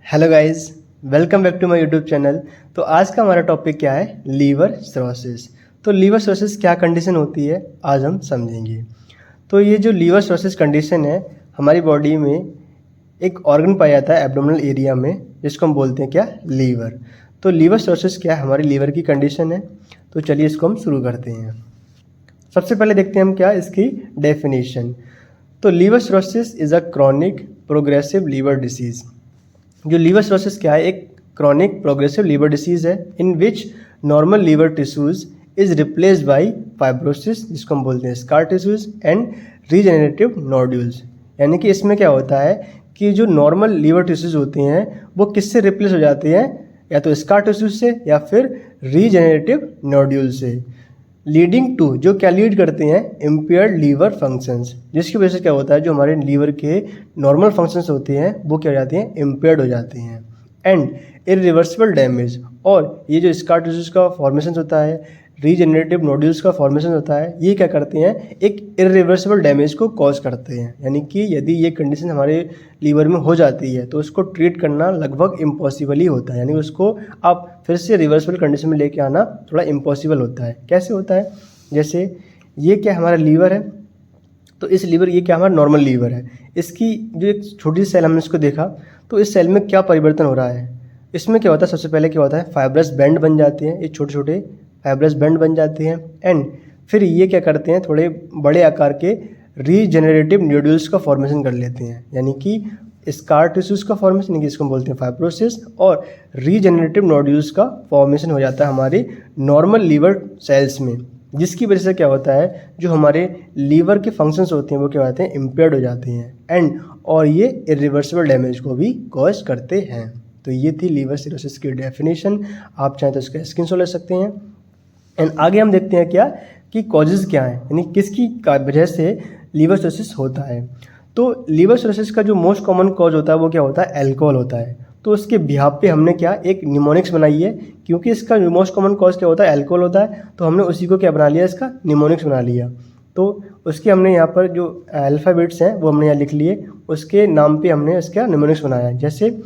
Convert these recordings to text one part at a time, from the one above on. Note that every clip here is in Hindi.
Hello guys, welcome back to my YouTube channel. तो आज का हमारा टॉपिक क्या है? Liver cirrhosis. तो लीवर सिरोसिस क्या कंडीशन होती है, आज हम समझेंगे। तो ये जो लीवर सिरोसिस कंडीशन है, हमारी बॉडी में एक ऑर्गन पाया जाता है एब्डोमिनल एरिया में, जिसको हम बोलते हैं क्या? लीवर। तो लीवर सिरोसिस क्या है? हमारी लीवर की कंडीशन है। तो चलिए इसको हम शुरू करते हैं। सबसे पहले देखते हैं हम क्या इसकी डेफिनेशन। तो liver cirrhosis is a chronic progressive liver disease. जो लीवर सिरोसिस क्या है? एक क्रॉनिक प्रोग्रेसिव लीवर डिसीज़ है in which normal liver tissues is replaced by fibrosis, जिसको हम बोलते हैं scar tissues, and regenerative nodules. यानी कि इसमें क्या होता है कि जो नॉर्मल लीवर टिश्यूज होते हैं वो किससे रिप्लेस हो जाते हैं? या तो स्कार टिश्यूज से या फिर रीजेनरेटिव नोड्यूल से, लीडिंग टू, जो क्या लीड करते हैं? इम्पेयर्ड लीवर फंक्शंस, जिसकी वजह से क्या होता है जो हमारे लीवर के नॉर्मल फंक्शंस होते हैं वो क्या हो जाते हैं? इम्पेयर्ड हो जाते हैं। एंड इरिवर्सिबल डैमेज, और ये जो स्कार टिश्यूज का फॉर्मेशन होता है, रीजेनरेटिव नोड्यूल्स का फॉर्मेशन होता है, ये क्या करते हैं? एक इरिवर्सिबल डैमेज को कॉज करते हैं। यानी कि यदि ये कंडीशन हमारे लीवर में हो जाती है तो उसको ट्रीट करना लगभग इम्पॉसिबल ही होता है। यानी उसको आप फिर से रिवर्सिबल कंडीशन में लेके आना थोड़ा इम्पॉसिबल होता है। कैसे होता है? जैसे ये क्या हमारा लीवर है, तो इस लीवर, ये क्या हमारा नॉर्मल लीवर है, इसकी जो एक छोटी सी सेल हमने इसको देखा, तो इस सेल में क्या परिवर्तन हो रहा है? इसमें क्या होता है? सबसे पहले क्या होता है? फाइब्रस बैंड बन जाते हैं, ये छोटे छोटे फाइब्रस बैंड बन जाते हैं। एंड फिर ये क्या करते हैं? थोड़े बड़े आकार के रीजेनरेटिव न्यूड्यूल्स का फॉर्मेशन कर लेते हैं। यानी कि स्कार टिश्यूज का फॉर्मेशन, यानी कि इसको हम बोलते हैं फाइब्रोसिस, और रीजेनरेटिव नोड्यूल्स का फॉर्मेशन हो जाता है हमारे नॉर्मल लीवर सेल्स में, जिसकी वजह से क्या होता है जो हमारे लीवर के फंक्शंस होते हैं वो क्या होते हैं? इम्पेयर्ड हो जाते हैं। एंड और ये इरिवर्सिबल डैमेज को भी कॉज करते हैं। तो ये थी लीवर सिरोसिस की डेफिनेशन। आप चाहें तो इसका स्क्रीनशॉट ले सकते हैं। एंड आगे हम देखते हैं क्या कि कॉजेज़ क्या हैं, यानी किसकी वजह से लीवर सिरोसिस होता है। तो लीवर सिरोसिस का जो मोस्ट कॉमन कॉज होता है वो क्या होता है? अल्कोहल होता है। तो उसके बिहाफ पे हमने क्या एक निमोनिक्स बनाई है, क्योंकि इसका मोस्ट कॉमन कॉज क्या होता है? अल्कोहल होता है। तो हमने उसी को क्या बना लिया? इसका निमोनिक्स बना लिया। तो उसके हमने यहाँ पर जो अल्फ़ाबेट्स हैं वो हमने यहाँ लिख लिए, उसके नाम पे हमने इसका निमोनिक्स बनाया है। जैसे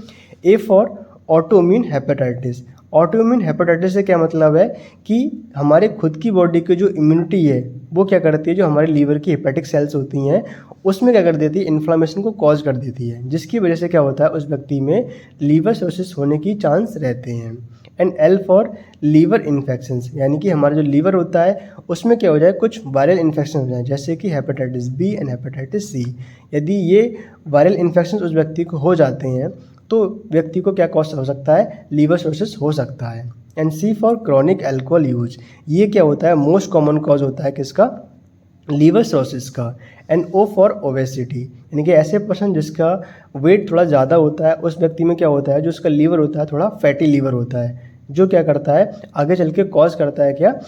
A for autoimmune hepatitis. Autoimmune hepatitis से क्या मतलब है कि हमारे खुद की बॉडी की जो इम्यूनिटी है वो क्या करती है, जो हमारे लीवर की हेपेटिक सेल्स होती हैं उसमें क्या कर देती है? इन्फ्लामेशन को कॉज कर देती है, जिसकी वजह से क्या होता है उस व्यक्ति में लीवर सिरोसिस होने की चांस रहते हैं। And L for liver infections, यानी कि हमारा जो लीवर होता है उसमें क्या हो जाए? कुछ वायरल इन्फेक्शन हो जाए, जैसे कि hepatitis B and hepatitis C. यदि ये वायरल इन्फेक्शन उस व्यक्ति को हो जाते हैं तो व्यक्ति को क्या कॉज हो सकता है? लीवर सिरोसिस हो सकता है। And C for chronic alcohol use, ये क्या होता है? मोस्ट कॉमन कॉज होता है किसका? लीवर सिरोसिस का। एंड ओ फॉर ओबेसिटी, यानी कि ऐसे पर्सन जिसका वेट थोड़ा ज़्यादा होता है उस व्यक्ति में क्या होता है? जो उसका लीवर होता है थोड़ा फैटी लीवर होता है, जो क्या करता है आगे चल के कॉज करता है क्या?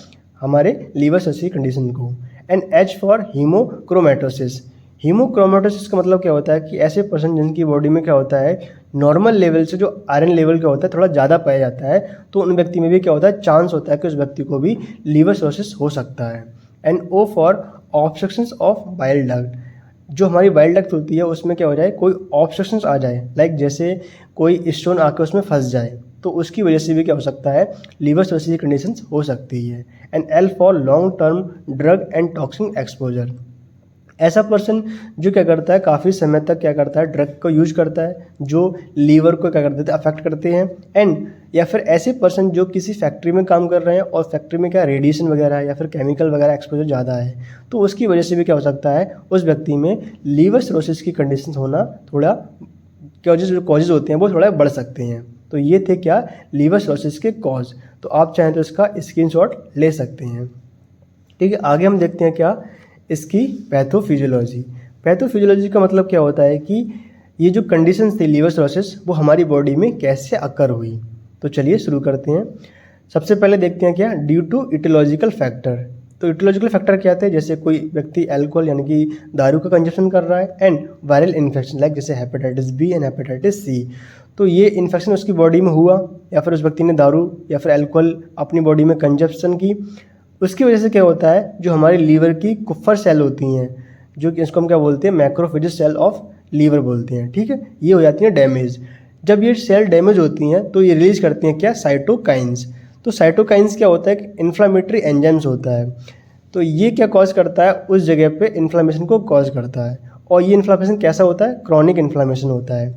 हमारे लीवर सिरोसिस कंडीशन को। And H for haemochromatosis. Haemochromatosis का मतलब क्या होता है कि ऐसे पर्सन जिनकी बॉडी में क्या होता है नॉर्मल लेवल से जो आयरन लेवल क्या होता है थोड़ा ज़्यादा पाया जाता है, तो उन व्यक्ति में भी क्या होता है? चांस होता है कि उस व्यक्ति को भी लीवर सिरोसिस हो सकता है। And O for obstructions of bile duct, जो हमारी बाइल डक्ट होती है उसमें क्या हो जाए? कोई ऑब्स्ट्रक्शंस आ जाए, लाइक जैसे कोई स्टोन आके उसमें फंस जाए, तो उसकी वजह से भी क्या हो सकता है? लीवर सिरोसिस की कंडीशंस हो सकती है। And L for long term drug and toxin exposure, ऐसा पर्सन जो क्या करता है काफ़ी समय तक क्या करता है? ड्रग को यूज करता है जो लीवर को क्या कर देते हैं? अफेक्ट करते हैं। एंड या फिर ऐसे पर्सन जो किसी फैक्ट्री में काम कर रहे हैं और फैक्ट्री में क्या रेडिएशन वगैरह या फिर केमिकल वगैरह एक्सपोजर ज़्यादा है, तो उसकी वजह से भी क्या हो सकता है? उस व्यक्ति में लीवर सिरोसिस की कंडीशन होना थोड़ा जो कॉजेज होते हैं वो थोड़ा बढ़ सकते हैं। तो ये थे क्या? लीवर सिरोसिस के कॉज। तो आप चाहें तो इसका स्क्रीनशॉट ले सकते हैं। ठीक है, आगे हम देखते हैं क्या इसकी पैथोफिजियोलॉजी। पैथोफिजियोलॉजी का मतलब क्या होता है कि ये जो कंडीशंस थी लीवर सिरोसिस वो हमारी बॉडी में कैसे अकर हुई। तो चलिए शुरू करते हैं। सबसे पहले देखते हैं क्या ड्यू टू इटियोलॉजिकल फैक्टर। तो इटियोलॉजिकल फैक्टर क्या थे? जैसे कोई व्यक्ति अल्कोहल यानी कि दारू का कंजप्शन कर रहा है, एंड वायरल इन्फेक्शन लाइक जैसे hepatitis B and hepatitis C. तो ये इन्फेक्शन उसकी बॉडी में हुआ, या फिर उस व्यक्ति ने दारू या फिर अल्कोहल अपनी बॉडी में कंजप्शन की, उसकी वजह से क्या होता है? जो हमारे लीवर की कुफ्फर सेल होती हैं, जो कि इसको हम क्या बोलते हैं? मैक्रोफेजेस सेल ऑफ लीवर बोलते हैं। ठीक है, ये हो जाती है डैमेज। जब ये सेल डैमेज होती हैं तो ये रिलीज करती हैं क्या, साइटोकाइंस। तो साइटोकाइंस क्या होता है कि इन्फ्लामेटरी एंजाइम्स होता है। तो ये क्या कॉज करता है, उस जगह पे इन्फ्लामेशन को कॉज करता है। और ये इन्फ्लामेशन कैसा होता है, क्रॉनिक इन्फ्लामेशन होता है।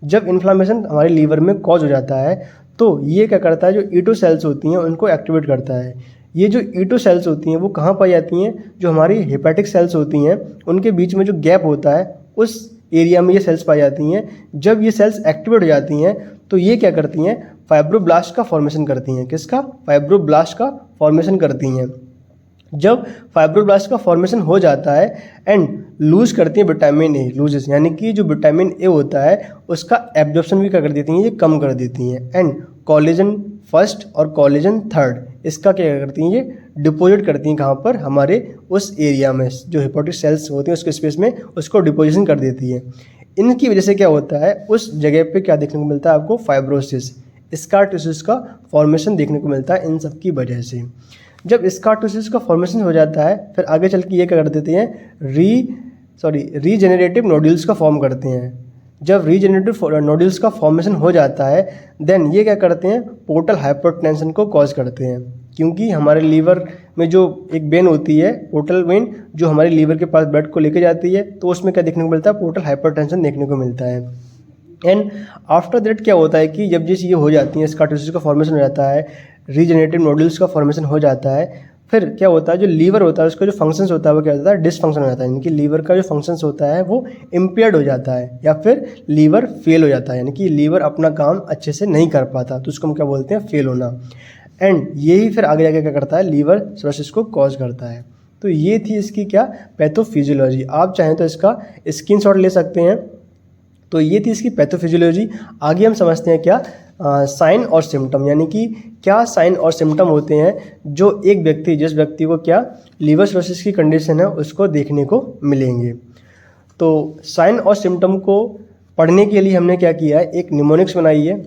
जब इन्फ्लामेशन हमारे लीवर में कॉज हो जाता है तो ये क्या करता है, जो ईटो सेल्स होती हैं उनको एक्टिवेट करता है। ये जो ईटो सेल्स होती हैं वो कहाँ पाई जाती हैं, जो हमारी हेपेटिक सेल्स होती हैं उनके बीच में जो गैप होता है उस एरिया में ये सेल्स पाई जाती हैं। जब ये सेल्स एक्टिवेट हो जाती हैं तो ये क्या करती हैं, फाइब्रोब्लास्ट का फॉर्मेशन करती हैं। किसका, फाइब्रोब्लास्ट का फॉर्मेशन करती हैं। जब फाइब्रोब्लास्ट का फॉर्मेशन हो जाता है एंड लूज करती है विटामिन ए, लूजेस, यानी कि जो विटामिन ए होता है उसका एब्जॉर्प्शन भी क्या कर देती हैं, ये कम कर देती हैं। एंड कोलेजन फर्स्ट और कोलेजन थर्ड इसका क्या करती हैं, ये डिपॉजिट करती हैं कहाँ पर, हमारे उस एरिया में जो हेपेटिक सेल्स होती हैं उसके स्पेस में उसको डिपोजिशन कर देती है। इनकी वजह से क्या होता है, उस जगह पे क्या देखने को मिलता है आपको, फाइब्रोसिस, स्कार टिश्यूज का फॉर्मेशन देखने को मिलता है इन सब की वजह से। जब स्कार टिश्यूज का फॉर्मेशन हो जाता है फिर आगे चल के ये क्या कर देते हैं, रीजेनरेटिव नोड्यूल्स का फॉर्म करते हैं। जब रीजेनरेटिव नोड्यूल्स का फॉर्मेशन हो जाता है देन ये क्या करते हैं, पोर्टल हाइपरटेंशन को कॉज करते हैं। क्योंकि हमारे लीवर में जो एक वेन होती है, पोर्टल वेन, जो हमारे लीवर के पास ब्लड को लेके जाती है, तो उसमें क्या देखने को मिलता है, पोर्टल हाइपरटेंशन देखने को मिलता है। एंड आफ्टर दैट क्या होता है कि जब ये चीज़ें हो जाती हैं, स्कार टिश्यूज का फॉर्मेशन हो जाता है, रीजेनरेटिव नोड्यूल्स का फॉर्मेशन हो जाता है, फिर क्या होता है, जो लीवर होता है उसका जो फंक्शंस होता है वो क्या होता है, डिसफंक्शन हो जाता है। यानी कि लीवर का जो फंक्शंस होता है वो इम्पेयर्ड हो जाता है या फिर लीवर फेल हो जाता है। यानी कि लीवर अपना काम अच्छे से नहीं कर पाता, तो उसको हम क्या बोलते हैं, फेल होना। एंड यही फिर आगे जाके क्या करता है, लीवर सिरोसिस को कॉज करता है। तो ये थी इसकी क्या, पैथोफिजियोलॉजी। आप चाहें तो इसका स्क्रीनशॉट ले सकते हैं। तो ये थी इसकी पैथोफिजियोलॉजी। आगे हम समझते हैं क्या, साइन और सिम्टम, यानी कि क्या साइन और सिम्टम होते हैं जो एक व्यक्ति, जिस व्यक्ति को क्या लीवर सिरोसिस की कंडीशन है उसको देखने को मिलेंगे। तो साइन और सिम्टम को पढ़ने के लिए हमने क्या किया है, एक निमोनिक्स बनाई है।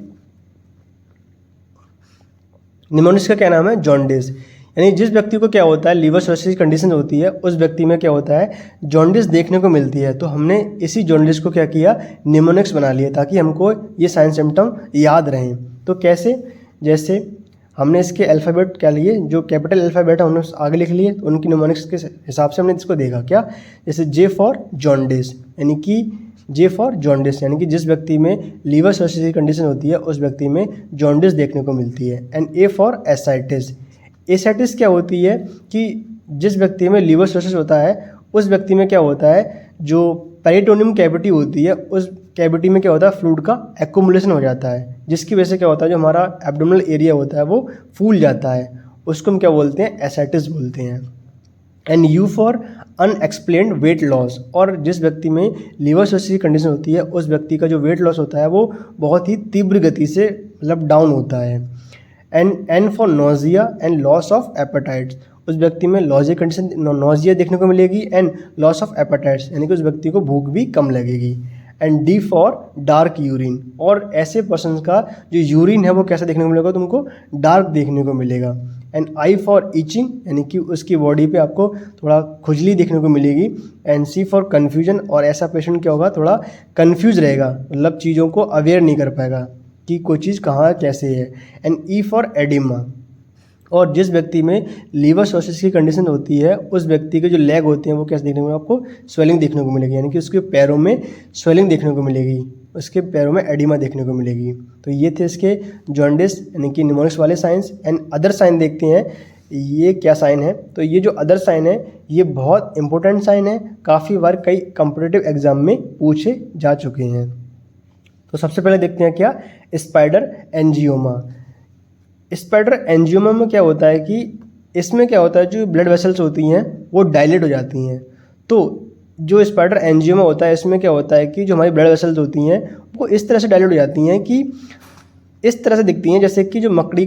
निमोनिक्स का क्या नाम है, जॉन्डिस। यानी जिस व्यक्ति को क्या होता है, लीवर सिरोसिस की कंडीशन होती है, उस व्यक्ति में क्या होता है, जॉन्डिस देखने को मिलती है। तो हमने इसी जॉन्डिस को क्या किया, निमोनिक्स बना लिया ताकि हमको ये साइन सिम्टम याद रहें। तो कैसे, जैसे हमने इसके अल्फ़ाबेट क्या लिए, जो कैपिटल अल्फ़ाबेट है उन्होंने आगे लिख लिए, तो उनकी निमोनिक्स के हिसाब से हमने इसको देखा क्या, जैसे जे फॉर जॉन्डिस, यानी कि जे फॉर जॉन्डिस, यानी कि जिस व्यक्ति में लीवर सिरोसिस की कंडीशन होती है उस व्यक्ति में जॉन्डिस देखने को मिलती है। And A for ascites. Ascites क्या होती है कि जिस व्यक्ति में लीवर सिरोसिस होता है उस व्यक्ति में क्या होता है, जो पेरिटोनियम कैविटी होती है उस कैविटी में क्या होता है, फ्लूइड का एक्युमुलेशन हो जाता है, जिसकी वजह से क्या होता है, जो हमारा एब्डोमिनल एरिया होता है वो फूल जाता है, उसको हम क्या बोलते हैं, एसाइटिस बोलते हैं। And you for unexplained weight loss. और जिस व्यक्ति में लीवर सिरोसिस की कंडीशन होती है उस व्यक्ति का जो वेट लॉस होता है वो बहुत ही तीव्र गति से मतलब डाउन होता है। N for nausea and loss of appetites. उस व्यक्ति में लॉजिया कंडीशन, नोजिया देखने को मिलेगी एंड लॉस ऑफ एपेटाइट्स, यानी कि उस व्यक्ति को भूख भी कम लगेगी। And D for dark urine. और ऐसे पर्सन का जो यूरिन है वो कैसा देखने को मिलेगा, तुमको डार्क देखने को मिलेगा। एंड आई फॉर ईचिंग, यानी कि उसकी बॉडी पे आपको थोड़ा खुजली देखने को मिलेगी। And C for confusion. और ऐसा पेशेंट क्या होगा, थोड़ा कन्फ्यूज रहेगा, मतलब चीज़ों को अवेयर नहीं कर पाएगा कि कोई चीज़ कहाँ कैसे है। And E for oedema. और जिस व्यक्ति में लीवर सिरोसिस की कंडीशन होती है उस व्यक्ति के जो लेग होते हैं वो कैसे देखने को मिलेगा, आपको स्वेलिंग देखने को मिलेगी, यानी कि उसके पैरों में स्वेलिंग देखने को मिलेगी, उसके पैरों में एडिमा देखने को मिलेगी। तो ये थे इसके जॉन्डिस यानी कि निमोनिक्स वाले साइंस। एंड अदर साइन देखते हैं, ये क्या साइन है। तो ये जो अदर साइन है ये बहुत इंपॉर्टेंट साइन है, काफ़ी बार कई कॉम्पिटिटिव एग्जाम में पूछे जा चुके हैं। तो सबसे पहले देखते हैं क्या, स्पाइडर एंजियोमा। स्पाइडर एंजियोमा में क्या होता है कि इसमें क्या होता है, जो ब्लड वेसल्स होती हैं वो डायलेट हो जाती हैं। तो जो स्पाइडर एंजियोमा होता है इसमें क्या होता है कि जो हमारी ब्लड वेसल्स होती हैं वो इस तरह से डायलेट हो जाती हैं कि इस तरह से दिखती हैं, जैसे कि जो मकड़ी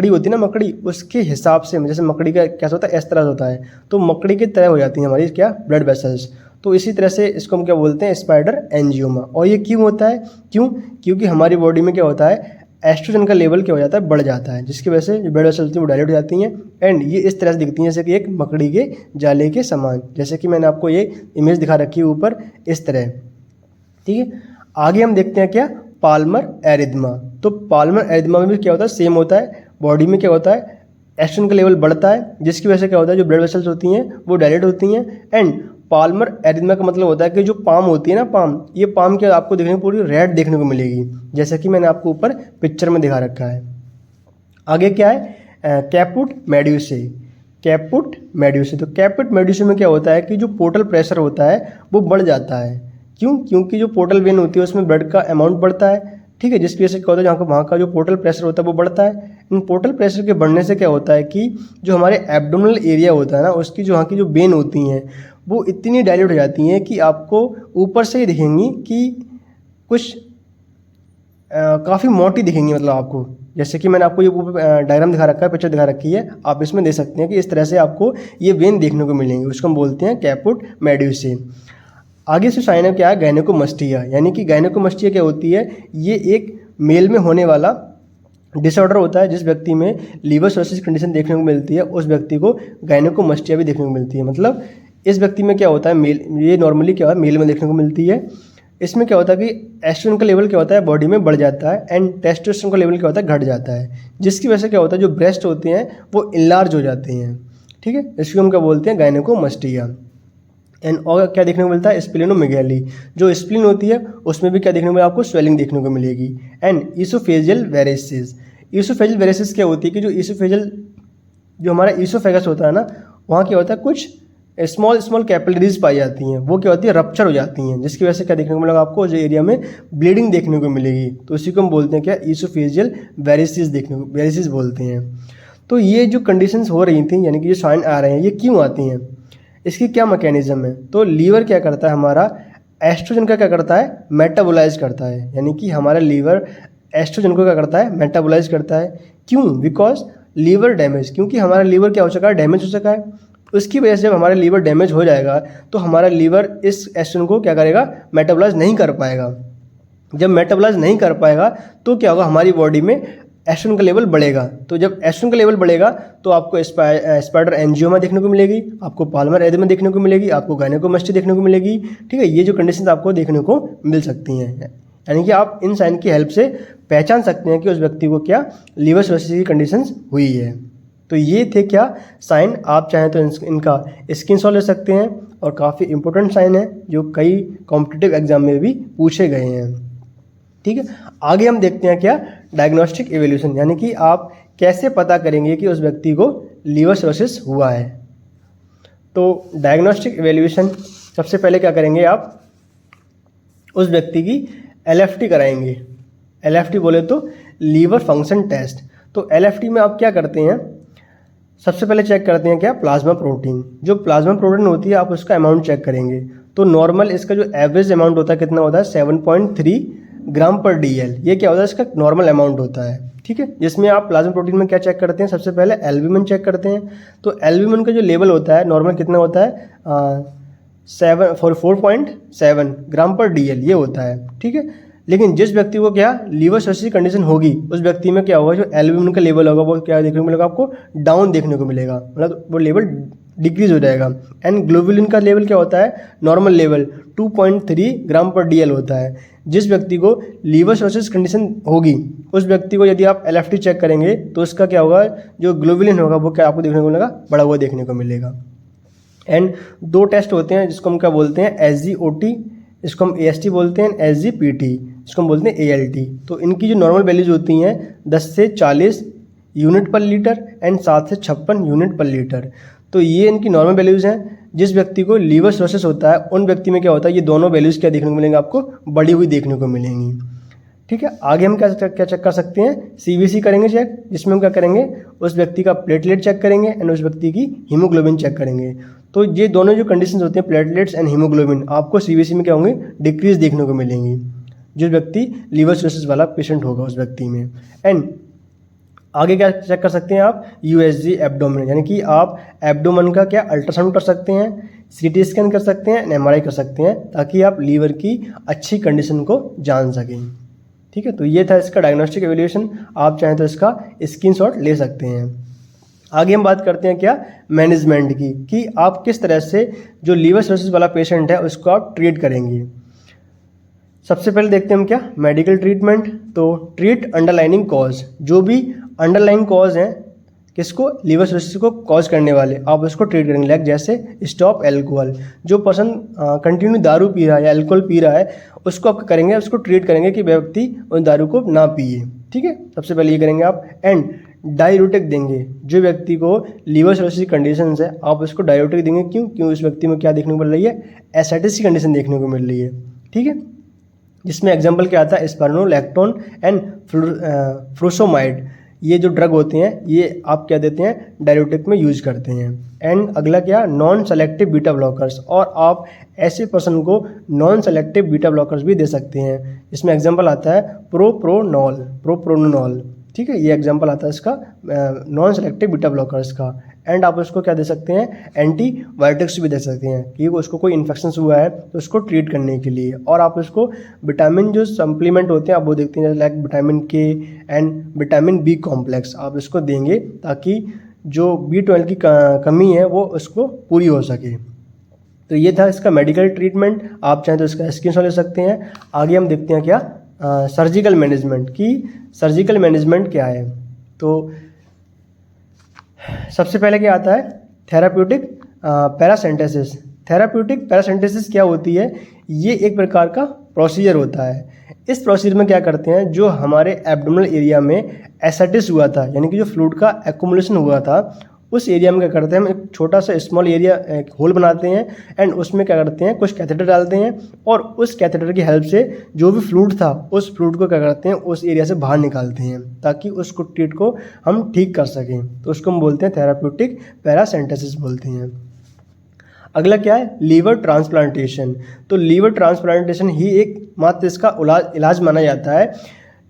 होती है ना, मकड़ी उसके हिसाब से, जैसे मकड़ी का कैसा होता है, इस तरह से होता है, तो मकड़ी की तरह हो जाती हैं हमारी क्या ब्लड वेसल्स। तो इसी तरह से इसको हम क्या बोलते हैं, स्पाइडर एंजियोमा। और ये क्यों होता है, क्योंकि हमारी बॉडी में क्या होता है, एस्ट्रोजन का लेवल क्या हो जाता है, बढ़ जाता है, जिसकी वजह से जो ब्लड वेसल्स होती हैं वो डायलेट हो जाती हैं। एंड ये इस तरह से दिखती हैं जैसे कि एक मकड़ी के जाले के समान, जैसे कि मैंने आपको ये इमेज दिखा रखी है ऊपर, इस तरह। ठीक है, आगे हम देखते हैं क्या, पाल्मर एरिथमा। तो पाल्मर एरिथमा में भी क्या होता है, सेम होता है, बॉडी में क्या होता है, एस्ट्रोजन का लेवल बढ़ता है, जिसकी वजह से क्या होता है, जो ब्लड वेसल्स होती हैं वो डायलेट होती हैं। एंड पाल्मर एरिथमा का मतलब होता है कि जो पाम होती है ना, पाम, ये पाम क्या आपको देखने को पूरी रेड देखने को मिलेगी, जैसा कि मैंने आपको ऊपर पिक्चर में दिखा रखा है। आगे क्या है, कैपुट मेड्यूसे। कैपुट मेड्यूसे, तो कैपुट मेड्यूसे में क्या होता है कि जो पोर्टल प्रेशर होता है वो बढ़ जाता है। क्यों? क्योंकि जो पोर्टल वेन होती है उसमें ब्लड का अमाउंट बढ़ता है, ठीक है, जिसकी वजह से क्या होता है, जहाँ का वहाँ का जो पोर्टल प्रेशर होता है वो बढ़ता है। इन पोर्टल प्रेशर के बढ़ने से क्या होता है कि जो हमारे एब्डोमिनल एरिया होता है ना, उसकी जो वहाँ की जो वेन होती हैं वो इतनी डायल्यूट हो जाती हैं कि आपको ऊपर से ही दिखेंगी कि कुछ काफ़ी मोटी दिखेंगी, मतलब आपको, जैसे कि मैंने आपको ये डायग्राम दिखा रखा है, पिक्चर दिखा रखी है, आप इसमें देख सकते हैं कि इस तरह से आपको ये वेन देखने को मिलेंगी, उसको हम बोलते हैं कैपुट मेड्यूसे। आगे से साइन है क्या है, गायनेकोमस्टिया। यानी कि गायनेकोमस्टिया क्या होती है, ये एक मेल में होने वाला डिसऑर्डर होता है। जिस व्यक्ति में लीवर सिरोसिस कंडीशन देखने को मिलती है उस व्यक्ति को गायनेकोमस्टिया भी देखने को मिलती है। मतलब इस व्यक्ति में क्या होता है, मेल, ये नॉर्मली क्या है मेल में देखने को मिलती है। इसमें क्या होता है कि एस्ट्रोजन का लेवल क्या होता है बॉडी में बढ़ जाता है एंड टेस्टोस्टेरोन का लेवल क्या होता है घट जाता है, जिसकी वजह से क्या होता है जो ब्रेस्ट होते हैं वो इनलार्ज हो जाते हैं, ठीक है, इसको हम क्या बोलते हैं, गायनेकोमस्टिया। एंड और क्या देखने को मिलता है, स्प्लेनोमेगाली। जो स्प्लीन होती है उसमें भी क्या देखने को मिलेगा, आपको स्वेलिंग देखने को मिलेगी। And oesophageal varices. Oesophageal varices क्या होती है कि जो ईसोफेजियल, जो हमारा ईसोफेगस होता है ना, वहाँ क्या होता है कुछ स्मॉल स्मॉल कैपिलरीज पाई जाती हैं, वो क्या होती है रप्चर हो जाती हैं, जिसकी वजह से क्या देखने को मिलेगा आपको, जो एरिया में ब्लीडिंग देखने को मिलेगी। तो इसी को हम बोलते हैं क्या, ईसोफेजियल वेरेसिस देखने को, वेरेसिस बोलते हैं। तो ये जो कंडीशंस हो रही थी, यानी कि जो साइन आ रहे हैं, ये क्यों आती हैं, इसकी क्या मैकेनिज्म है। तो लीवर क्या करता है हमारा, एस्ट्रोजन का क्या करता है, मेटाबोलाइज करता है। यानी कि हमारा लीवर एस्ट्रोजन को क्या करता है, मेटाबोलाइज करता है। क्यों? बिकॉज लीवर डैमेज, क्योंकि हमारा लीवर क्या हो चुका है, डैमेज हो चुका है। उसकी वजह से जब हमारा लीवर डैमेज हो जाएगा तो हमारा लीवर इस एस्ट्रोजन को क्या करेगा, मेटाबोलाइज नहीं कर पाएगा। जब मेटाबोलाइज नहीं कर पाएगा तो क्या होगा, हमारी बॉडी में एस्ट्रोजन का लेवल बढ़ेगा। तो जब एस्ट्रोजन का लेवल बढ़ेगा तो आपको स्पाइडर एंजियोमा देखने को मिलेगी, आपको पाल्मर एरिथमा देखने को मिलेगी, आपको गायनेकोमस्टिया देखने को मिलेगी, ठीक है। ये जो कंडीशन आपको देखने को मिल सकती हैं, यानी कि आप इन साइन की हेल्प से पहचान सकते हैं कि उस व्यक्ति को क्या लीवर सिरोसिस की कंडीशन हुई है। तो ये थे क्या साइन, आप चाहें तो इनका स्क्रीनशॉट ले सकते हैं, और काफ़ी इंपॉर्टेंट साइन है जो कई कॉम्पिटिटिव एग्जाम में भी पूछे गए हैं, ठीक है। आगे हम देखते हैं क्या, डायग्नोस्टिक इवैल्यूएशन, यानी कि आप कैसे पता करेंगे कि उस व्यक्ति को लीवर सिरोसिस हुआ है। तो डायग्नोस्टिक इवैल्यूएशन सबसे पहले क्या करेंगे, आप उस व्यक्ति की LFT कराएंगे। LFT बोले तो लीवर फंक्शन टेस्ट। तो LFT में आप क्या करते हैं, सबसे पहले चेक करते हैं क्या, प्लाज्मा प्रोटीन। जो प्लाज्मा प्रोटीन होती है आप उसका अमाउंट चेक करेंगे। तो नॉर्मल इसका जो एवरेज अमाउंट होता है कितना होता है, 7.3 ग्राम पर DL। ये क्या होता है, इसका नॉर्मल अमाउंट होता है, ठीक है। जिसमें आप प्लाज्मा प्रोटीन में क्या चेक करते हैं, सबसे पहले एल्ब्यूमिन चेक करते हैं। तो एल्ब्यूमिन का जो लेवल होता है नॉर्मल कितना होता है, 4.7 ग्राम पर DL ये होता है, ठीक है। लेकिन जिस व्यक्ति को क्या लीवर सिरोसिस कंडीशन होगी उस व्यक्ति में क्या होगा, जो एल्ब्यूमिन का लेवल होगा वो क्या देखने को मिलेगा, आपको डाउन देखने को मिलेगा, मतलब वो लेवल डिक्रीज हो जाएगा। एंड ग्लोबुलिन का लेवल क्या होता है, नॉर्मल लेवल 2.3 ग्राम पर DL होता है। जिस व्यक्ति को लीवर सिरोसिस कंडीशन होगी उस व्यक्ति को यदि आप LFT चेक करेंगे तो उसका क्या होगा, जो ग्लोबुलिन होगा वो क्या आपको देखने को मिलेगा, बढ़ा हुआ देखने को मिलेगा। एंड 2 टेस्ट होते हैं जिसको हम क्या बोलते हैं, SGOT, इसको हम AST बोलते हैं, SGPT, इसको हम बोलते हैं ALT। तो इनकी जो नॉर्मल वैल्यूज होती हैं 10 से 40 यूनिट पर लीटर एंड 7 से 56 यूनिट पर लीटर। तो ये इनकी नॉर्मल वैल्यूज़ हैं। जिस व्यक्ति को लीवर सिरोसिस होता है उन व्यक्ति में क्या होता है, ये दोनों वैल्यूज़ क्या देखने को मिलेंगे, आपको बढ़ी हुई देखने को मिलेंगी, ठीक है। आगे हम क्या चेक कर सकते हैं, CBC करेंगे चेक, जिसमें हम क्या करेंगे, उस व्यक्ति का प्लेटलेट चेक करेंगे एंड उस व्यक्ति की हीमोग्लोबिन चेक करेंगे। तो ये दोनों जो कंडीशंस होती हैं, प्लेटलेट्स एंड हीमोग्लोबिन, आपको CBC में क्या होंगे, डिक्रीज देखने को मिलेंगी जो व्यक्ति लीवर सिरोसिस वाला पेशेंट होगा उस व्यक्ति में। एंड आगे क्या चेक कर सकते हैं आप, USG एब्डोमेन, यानी कि आप एब्डोमेन का क्या अल्ट्रासाउंड कर सकते हैं, CT स्कैन कर सकते हैं, MRI कर सकते हैं, ताकि आप लीवर की अच्छी कंडीशन को जान सकें, ठीक है। तो ये था इसका डायग्नोस्टिक एवैल्यूएशन, आप चाहें तो इसका स्क्रीनशॉट ले सकते हैं। आगे हम बात करते हैं क्या, मैनेजमेंट की, कि आप किस तरह से जो लीवर सिरोसिस वाला पेशेंट है उसको आप ट्रीट करेंगे। सबसे पहले देखते हैं हम क्या, मेडिकल ट्रीटमेंट। तो ट्रीट अंडरलाइनिंग कॉज, जो भी अंडरलाइनिंग कॉज है किसको, लीवर सिरोसिस को कॉज करने वाले, आप उसको ट्रीट करेंगे। लाइक जैसे स्टॉप एल्कोहल, जो पर्सन कंटिन्यू दारू पी रहा है या एल्कोहल पी रहा है उसको आप करेंगे, उसको ट्रीट करेंगे कि व्यक्ति उस दारू को ना पिए। ठीक है, सबसे पहले ये करेंगे आप। एंड डाययूरेटिक देंगे, जो व्यक्ति को लीवर सिरोसिस कंडीशन है आप उसको डाययूरेटिक देंगे। क्यों उस व्यक्ति में क्या देखने को मिल रही है, एसिडिटी की कंडीशन देखने को मिल रही है। ठीक है, जिसमें एग्जाम्पल क्या आता है, स्पिरोनोलैक्टोन एंड फ्रूसोमाइड, ये जो ड्रग होते हैं ये आप क्या देते हैं, डाययूरेटिक में यूज करते हैं। एंड अगला क्या, नॉन सेलेक्टिव बीटा ब्लॉकर्स, और आप ऐसे पर्सन को नॉन सेलेक्टिव बीटा ब्लॉकर्स भी दे सकते हैं। इसमें एग्जांपल आता है प्रोप्रोनोल। ठीक है, ये एग्जांपल आता है इसका नॉन सेलेक्टिव बीटा ब्लॉकर्स का। एंड आप उसको क्या दे सकते हैं, एंटीबायोटिक्स भी दे सकते हैं कि उसको कोई इन्फेक्शन हुआ है तो उसको ट्रीट करने के लिए। और आप उसको विटामिन जो सप्लीमेंट होते हैं आप वो देखते हैं, लाइक विटामिन के एंड विटामिन बी कॉम्प्लेक्स आप इसको देंगे ताकि जो B12 की कमी है वो उसको पूरी हो सके। तो ये था इसका मेडिकल ट्रीटमेंट, आप चाहें तो इसका स्क्रीनशॉट ले सकते हैं। आगे हम देखते हैं क्या, सर्जिकल मैनेजमेंट की, सर्जिकल मैनेजमेंट क्या है। तो सबसे पहले क्या आता है, थेराप्यूटिक पैरासेंटेसिस। थेराप्यूटिक पैरासेंटेसिस क्या होती है, ये एक प्रकार का प्रोसीजर होता है। इस प्रोसीजर में क्या करते हैं, जो हमारे एब्डोमिनल एरिया में एसिडिटी हुआ था, यानी कि जो फ्लूइड का एक्युमुलेशन हुआ था, उस एरिया में क्या करते हैं, हम एक छोटा सा स्मॉल एरिया एक होल बनाते हैं एंड उसमें क्या करते हैं, कुछ कैथेटर डालते हैं और उस कैथेटर की हेल्प से जो भी फ्लूइड था उस फ्लूइड को क्या करते हैं, उस एरिया से बाहर निकालते हैं ताकि उसको ट्रीट को हम ठीक कर सकें। तो उसको हम बोलते हैं थेराप्यूटिक पैरासेंटेसिस बोलते हैं। अगला क्या है, लीवर ट्रांसप्लांटेशन। तो लीवर ट्रांसप्लांटेशन ही एक मात्र इसका इलाज माना जाता है।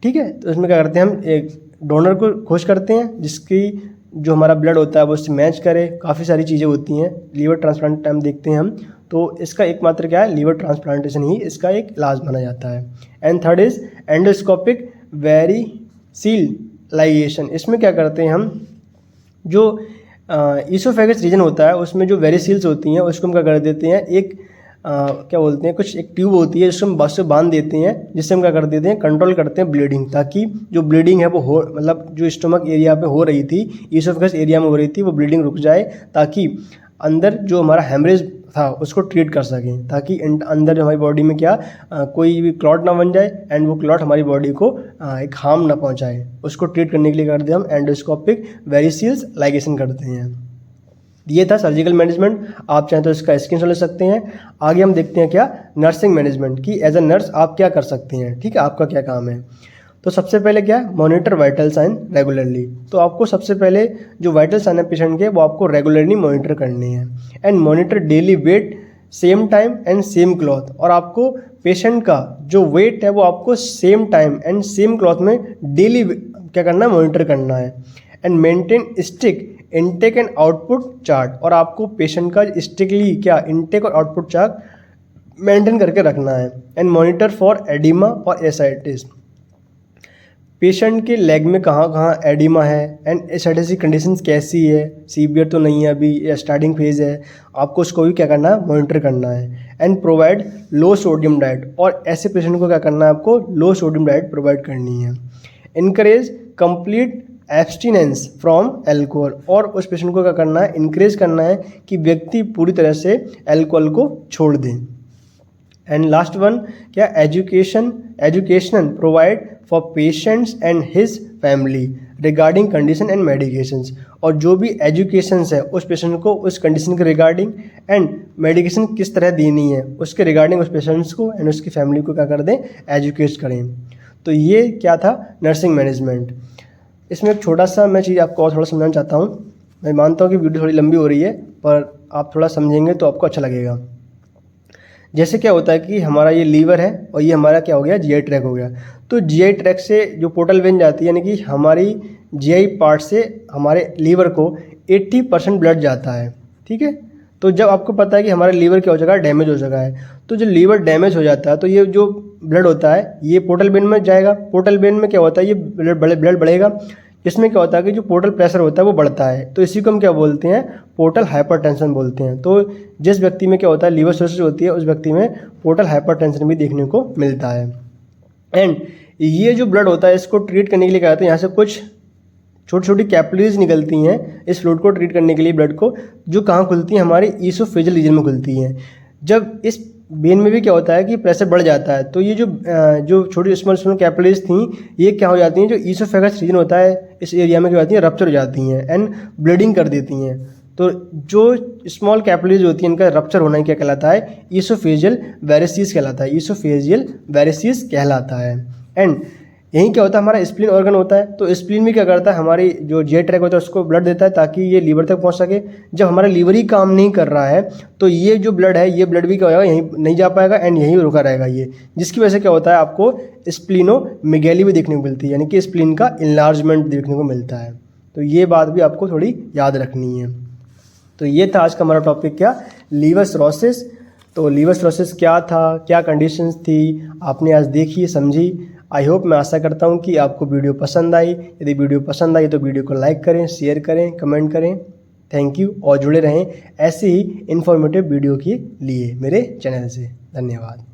ठीक है, तो इसमें क्या करते हैं, हम एक डोनर को खोज करते हैं जिसकी जो हमारा ब्लड होता है वो उससे मैच करे। काफ़ी सारी चीज़ें होती हैं लीवर ट्रांसप्लांट टाइम देखते हैं हम। तो इसका एकमात्र क्या है, लीवर ट्रांसप्लांटेशन ही इसका एक इलाज माना जाता है। And third is endoscopic variceal ligation. इसमें क्या करते हैं हम, जो ईसोफेगस रीजन होता है उसमें जो वेरिसील्स होती हैं उसको हम क्या कर देते हैं, एक क्या बोलते हैं, कुछ एक ट्यूब होती है जिसको हम बस से बांध देते हैं, जिससे हम क्या कर देते हैं, कंट्रोल करते हैं ब्लीडिंग, ताकि जो ब्लीडिंग है वो हो, मतलब जो स्टमक एरिया पे हो रही थी, ईसोफेगस एरिया में हो रही थी, वो ब्लीडिंग रुक जाए ताकि अंदर जो हमारा हेमरेज था उसको ट्रीट कर सकें, ताकि अंदर हमारी बॉडी में क्या कोई भी क्लॉट ना बन जाए एंड वो क्लॉट हमारी बॉडी को एक हार्म ना पहुंचाए। उसको ट्रीट करने के लिए करते हैं हम एंडोस्कोपिक वेरिसील्स लाइगेशन करते हैं। ये था सर्जिकल मैनेजमेंट, आप चाहें तो इसका स्क्रीनशॉट ले सकते हैं। आगे हम देखते हैं क्या, नर्सिंग मैनेजमेंट की एज अ नर्स आप क्या कर सकते हैं। ठीक है, आपका क्या काम है। तो सबसे पहले क्या है, मॉनिटर वाइटल साइन रेगुलरली। तो आपको सबसे पहले जो वाइटल साइन है पेशेंट के वो आपको रेगुलरली मॉनिटर करने हैं। And monitor daily weight same time and same cloth, और आपको पेशेंट का जो वेट है वो आपको same time and same cloth में डेली क्या करना है, मॉनिटर करना है। And maintain strict intake and output chart, और आपको पेशेंट का स्ट्रिक्टली क्या इनटेक और आउटपुट चार्ट मेंटेन करके रखना है। एंड मॉनिटर फॉर एडिमा और एसाइटिस, पेशेंट के लेग में कहाँ कहाँ एडिमा है एंड एसाइटिस की कंडीशंस कैसी है, सीवियर तो नहीं है अभी या स्टार्टिंग फेज है, आपको उसको भी क्या करना है, मॉनिटर करना है। And provide low sodium diet, और ऐसे पेशेंट को क्या करना है, आपको लो सोडियम डाइट प्रोवाइड करनी है। Encourage complete abstinence from alcohol, और उस पेशेंट को क्या करना है, इनक्रेज करना है कि व्यक्ति पूरी तरह से एल्कोहल को छोड़ दें। एंड लास्ट वन क्या, education provide for patients and his family regarding condition and medications, और जो भी एजुकेशंस है उस पेशेंट को उस कंडीशन के रिगार्डिंग एंड मेडिकेशन किस तरह देनी है उसके रिगार्डिंग उस पेशेंट्स को एंड उसकी फैमिली को क्या कर दें, एजुकेट करें। तो ये क्या था, नर्सिंग मैनेजमेंट। इसमें एक छोटा सा मैं चीज़ आपको और थोड़ा समझाना चाहता हूँ। मैं मानता हूँ कि वीडियो थोड़ी लंबी हो रही है पर आप थोड़ा समझेंगे तो आपको अच्छा लगेगा। जैसे क्या होता है कि हमारा ये लीवर है और ये हमारा क्या हो गया, जीआई ट्रैक हो गया। तो जीआई ट्रैक से जो पोर्टल वेन जाती है, यानी कि हमारी जीआई पार्ट से हमारे लीवर को 80% ब्लड जाता है। ठीक है, तो जब आपको पता है कि हमारा लीवर क्या हो चुका है, डैमेज हो चुका है, तो जब लीवर डैमेज हो जाता है तो ये जो ब्लड होता है ये पोर्टल वेन में जाएगा। पोर्टल वेन में क्या होता है, ये ब्लड बढ़ेगा। इसमें क्या होता है कि जो पोर्टल प्रेशर होता है वो बढ़ता है, तो इसी को हम क्या बोलते हैं, पोर्टल हाइपरटेंशन बोलते हैं। तो जिस व्यक्ति में क्या होता है, लीवर सिरोसिस होती है, उस व्यक्ति में पोर्टल हाइपरटेंशन भी देखने को मिलता है। एंड ये जो ब्लड होता है इसको ट्रीट करने के लिए क्या होता है, यहाँ से कुछ छोटी छोटी कैपिलरीज निकलती हैं इस फ्लूइड को ट्रीट करने के लिए ब्लड को, जो कहाँ खुलती हैं, हमारे ईसोफेजियल रीजन में खुलती हैं। जब इस वेन में भी क्या होता है कि प्रेशर बढ़ जाता है, तो ये जो छोटी स्मॉल स्मॉल कैपिलरीज थी ये क्या हो जाती हैं, जो ईसोफेगस रीजन होता है इस एरिया में क्या होती हैं, रप्चर हो जाती हैं एंड ब्लीडिंग कर देती हैं। तो जो स्मॉल कैपिलरीज होती हैं इनका रप्चर होना क्या कहलाता है, ईसोफेजियल वेरिसिस कहलाता है, ईसोफेजियल वेरिसिस कहलाता है। एंड यही क्या होता है, हमारा स्प्लीन ऑर्गन होता है, तो स्प्लीन भी क्या करता है, हमारी जो जे ट्रैक होता है उसको ब्लड देता है ताकि ये लीवर तक पहुंच सके। जब हमारा लीवर ही काम नहीं कर रहा है तो ये जो ब्लड है, ये ब्लड भी क्या होगा, यहीं नहीं जा पाएगा एंड यहीं रुका रहेगा ये, जिसकी वजह से क्या होता है, आपको स्प्लीनोमेगैली भी देखने को मिलती है, यानी कि स्प्लीन का इनलार्जमेंट देखने को मिलता है। तो ये बात भी आपको थोड़ी याद रखनी है। तो ये था आज का हमारा टॉपिक, क्या, लीवर सिरोसिस। तो लीवर सिरोसिस क्या था, क्या कंडीशंस थी, आपने आज देखी समझी। आई होप, मैं आशा करता हूँ कि आपको वीडियो पसंद आई। यदि वीडियो पसंद आई तो वीडियो को लाइक करें, शेयर करें, कमेंट करें। थैंक यू, और जुड़े रहें ऐसे ही इन्फॉर्मेटिव वीडियो के लिए मेरे चैनल से। धन्यवाद।